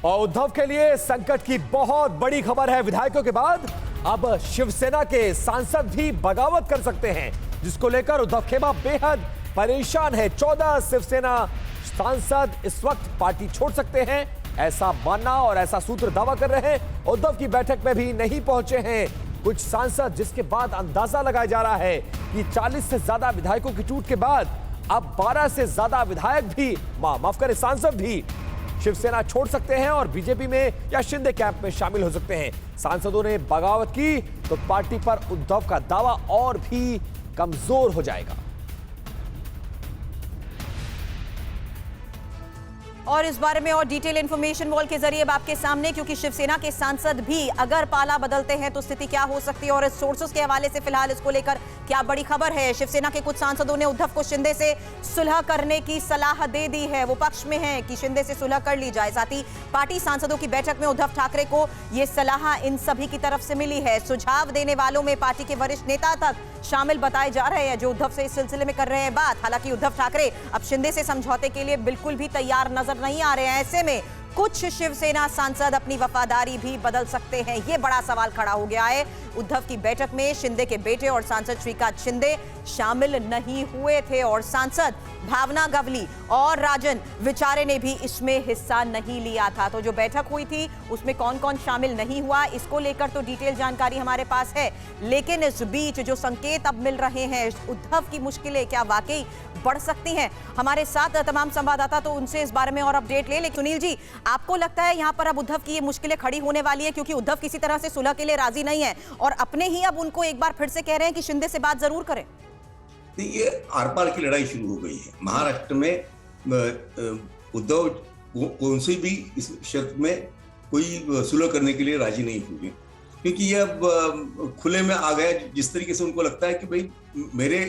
और उद्धव के लिए संकट की बहुत बड़ी खबर है। विधायकों के बाद अब शिवसेना के सांसद भी बगावत कर सकते हैं, जिसको लेकर उद्धव खेमा बेहद परेशान है। 14 शिवसेना सांसद इस वक्त पार्टी छोड़ सकते हैं, ऐसा मानना और ऐसा सूत्र दावा कर रहे हैं। उद्धव की बैठक में भी नहीं पहुंचे हैं कुछ सांसद, जिसके बाद अंदाजा लगाया जा रहा है कि 40 से ज्यादा विधायकों की टूट के बाद अब 12 से ज्यादा विधायक भी माफ करें सांसद भी शिवसेना छोड़ सकते हैं और बीजेपी में या शिंदे कैंप में शामिल हो सकते हैं। सांसदों ने बगावत की तो पार्टी पर उद्धव का दावा और भी कमजोर हो जाएगा। और इस बारे में और डिटेल इंफॉर्मेशन वॉल के जरिए अब आपके सामने, क्योंकि शिवसेना के सांसद भी अगर पाला बदलते हैं तो स्थिति क्या हो सकती है और इस सोर्सेस के हवाले से फिलहाल इसको लेकर क्या बड़ी खबर है। शिवसेना के कुछ सांसदों ने उद्धव को शिंदे से सुलह करने की सलाह दे दी है। वो पक्ष में है कि शिंदे से सुलह कर ली जाए। साथ ही पार्टी सांसदों की बैठक में उद्धव ठाकरे को यह सलाह इन सभी की तरफ से मिली है। सुझाव देने वालों में पार्टी के वरिष्ठ नेता तक शामिल बताए जा रहे हैं, जो उद्धव से इस सिलसिले में कर रहे हैं बात। हालांकि उद्धव ठाकरे अब शिंदे से समझौते के लिए बिल्कुल भी तैयार नजर नहीं आ रहे हैं। ऐसे में कुछ शिवसेना सांसद अपनी वफादारी भी बदल सकते हैं। यह बड़ा सवाल खड़ा हो गया है। उद्धव की बैठक में शिंदे के बेटे और सांसद श्रीकांत शिंदे शामिल नहीं हुए थे और सांसद भावना गवली और राजन विचारे ने भी इसमें हिस्सा नहीं लिया था। तो जो बैठक हुई थी उसमें कौन कौन शामिल नहीं हुआ, इसको लेकर तो डिटेल जानकारी हमारे पास है। लेकिन इस बीच जो संकेत अब मिल रहे हैं, उद्धव की मुश्किलें क्या वाकई बढ़ सकती हैं? हमारे साथ तमाम संवाददाता तो उनसे इस बारे में और अपडेट ले। सुनील जी, आपको लगता है यहां पर अब उद्धव की ये मुश्किलें खड़ी होने वाली है, क्योंकि उद्धव किसी तरह से सुलह के लिए राजी नहीं है और अपने ही अब उनको एक बार फिर से कह रहे हैं कि शिंदे से बात जरूर करें? ये आर पार की लड़ाई शुरू हो गई है। महाराष्ट्र में उद्धव कौन से भी इस शर्त में कोई सुलह करने के लिए राजी नहीं हुए, क्योंकि ये अब खुले में आ गया। जिस तरीके से उनको लगता है कि भाई मेरे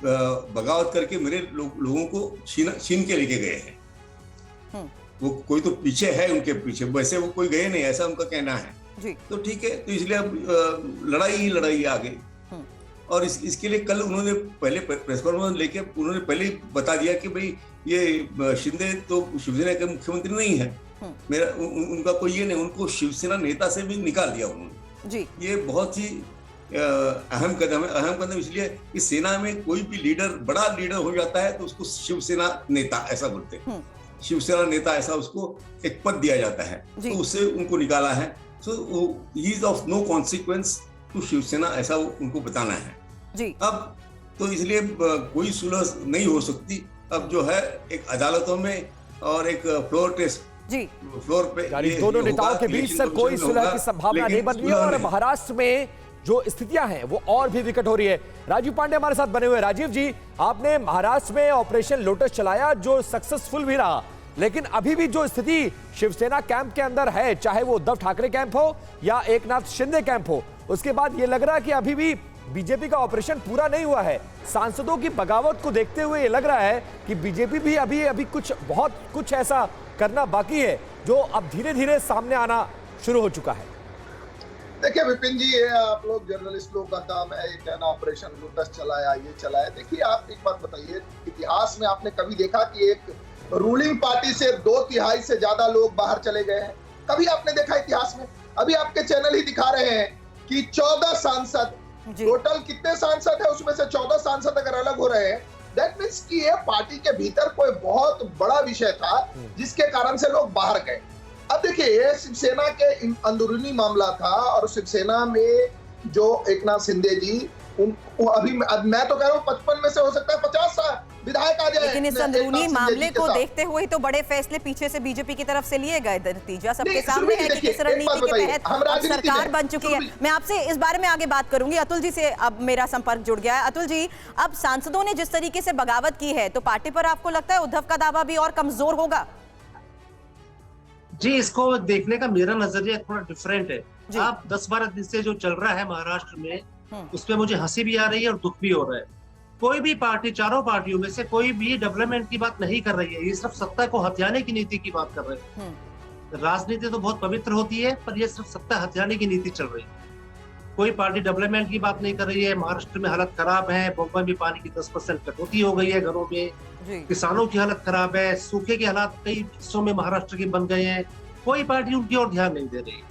बगावत करके मेरे लोगों को छीन के लेके गए हैं। वो कोई तो पीछे है, उनके पीछे, वैसे वो कोई गए नहीं, ऐसा उनका कहना है जी। तो ठीक है, तो इसलिए अब लड़ाई आ गई। और इसके लिए कल उन्होंने पहले प्रेस कॉन्फ्रेंस लेके उन्होंने पहले बता दिया कि भाई ये शिंदे तो शिवसेना के मुख्यमंत्री नहीं है, मेरा उनका कोई ये नहीं, उनको शिवसेना नेता से भी निकाल दिया उन्होंने जी। ये बहुत ही अहम कदम इसलिए कि सेना में कोई भी लीडर, बड़ा लीडर हो जाता है तो उसको शिवसेना नेता ऐसा बोलते हैं। शिवसेना नेता ऐसा उसको एक पद दिया जाता है, तो उससे उनको निकाला है। So he is of no consequence to Shiv Sena, ऐसा उनको बताना है जी। अब तो इसलिए कोई सुलह नहीं हो सकती। अब जो है एक अदालतों में और एक फ्लोर टेस्ट जी, फ्लोर पे दोनों नेताओं के बीच सर कोई सुलह की संभावना नहीं बन रही है और महाराष्ट्र में जो स्थितियां हैं वो और भी विकट हो रही है। राजीव पांडे हमारे साथ बने हुए। राजीव जी, आपने महाराष्ट्र में ऑपरेशन लोटस चलाया जो सक्सेसफुल भी रहा, लेकिन अभी भी जो स्थिति शिवसेना कैंप के अंदर है, चाहे वो उद्धव ठाकरे कैंप हो या एकनाथ शिंदे कैंप हो, उसके बाद ये लग रहा है कि अभी भी बीजेपी का ऑपरेशन पूरा नहीं हुआ है। सांसदों की बगावत को देखते हुए ये लग रहा है कि बीजेपी भी अभी बहुत कुछ ऐसा करना बाकी है जो अब धीरे धीरे सामने आना शुरू हो चुका है। देखिए विपिन जी, ये आप लोग जर्नलिस्ट लोग का काम है, ये कहना ऑपरेशन लोटस चलाया, ये चलाया। देखिए आप एक बात बताइए, इतिहास में आपने कभी देखा कि एक रूलिंग पार्टी से 2/3 से ज्यादा लोग बाहर चले गए हैं? कभी आपने देखा इतिहास में? अभी आपके चैनल ही दिखा रहे हैं कि 14 सांसद, टोटल कितने सांसद है उसमें से 14 सांसद अगर अलग हो रहे हैं, दैट मीन्स कि ये पार्टी के भीतर कोई बहुत बड़ा विषय था जिसके कारण से लोग बाहर गए। अब देखिए, ये शिवसेना के अंदरूनी मामला था और शिवसेना में जो एकनाथ शिंदे जी अभी मैं तो कह रहा हूँ 55 में से हो सकता है 50 विधायक आ जाए। लेकिन इस अंदरूनी मामले को देखते हुए तो बड़े फैसले पीछे से बीजेपी की तरफ से लिए गए। नतीजा सबके सामने है कि किस रणनीति के तहत अब सरकार बन चुकी है। मैं आपसे इस बारे में आगे बात करूंगी। अतुल जी से अब मेरा संपर्क जुड़ गया है। अतुल जी, अब सांसदों ने जिस तरीके से बगावत की है तो पार्टी पर आपको लगता है उद्धव का दावा भी और कमजोर होगा? जी, इसको देखने का मेरा नजरिया थोड़ा डिफरेंट है। आप 10-12 दिन से जो चल रहा है महाराष्ट्र में, उसमें मुझे हंसी भी आ रही है और दुख भी हो रहा है। कोई भी पार्टी, चारों पार्टियों में से कोई भी डेवलपमेंट की बात नहीं कर रही है। ये सिर्फ सत्ता को हथियाने की नीति की बात कर रहे हैं। राजनीति तो बहुत पवित्र होती है, पर ये सिर्फ सत्ता हथियाने की नीति चल रही है। कोई पार्टी डेवलपमेंट की बात नहीं कर रही है। महाराष्ट्र में हालत खराब है, बम्बई में पानी की 10% कटौती हो गई है घरों में, किसानों की हालत खराब है, सूखे के हालात कई हिस्सों में महाराष्ट्र के बन गए हैं, कोई पार्टी उनकी ओर ध्यान नहीं दे रही।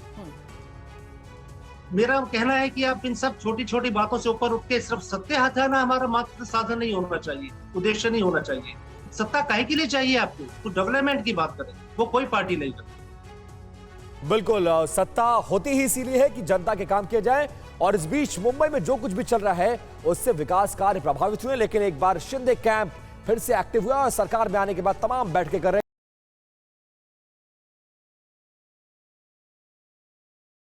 मेरा कहना है कि आप इन सब छोटी छोटी बातों से ऊपर उठ के सिर्फ सत्ता हटाना हमारा मात्र साधन नहीं होना चाहिए, उद्देश्य नहीं होना चाहिए। सत्ता काहे के लिए चाहिए आपको? तो डेवलपमेंट की बात करें, वो कोई पार्टी नहीं करती। बिल्कुल, सत्ता होती ही इसीलिए है कि जनता के काम किए जाए, और इस बीच मुंबई में जो कुछ भी चल रहा है उससे विकास कार्य प्रभावित हुए। लेकिन एक बार शिंदे कैंप फिर से एक्टिव हुआ और सरकार में आने के बाद तमाम बैठकें कर रहे हैं।